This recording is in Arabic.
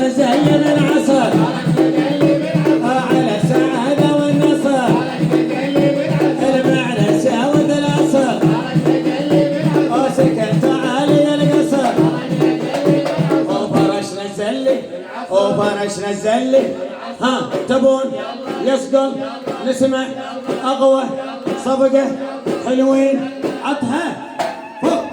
زين العصر على السعادة والنصر المعنى ساود العصر وسكنت عالي القصر وفرشنا الزلي وفرشنا الزلي. ها تبون يسقل نسمع أقوى صفقة حلوين عطها فوق.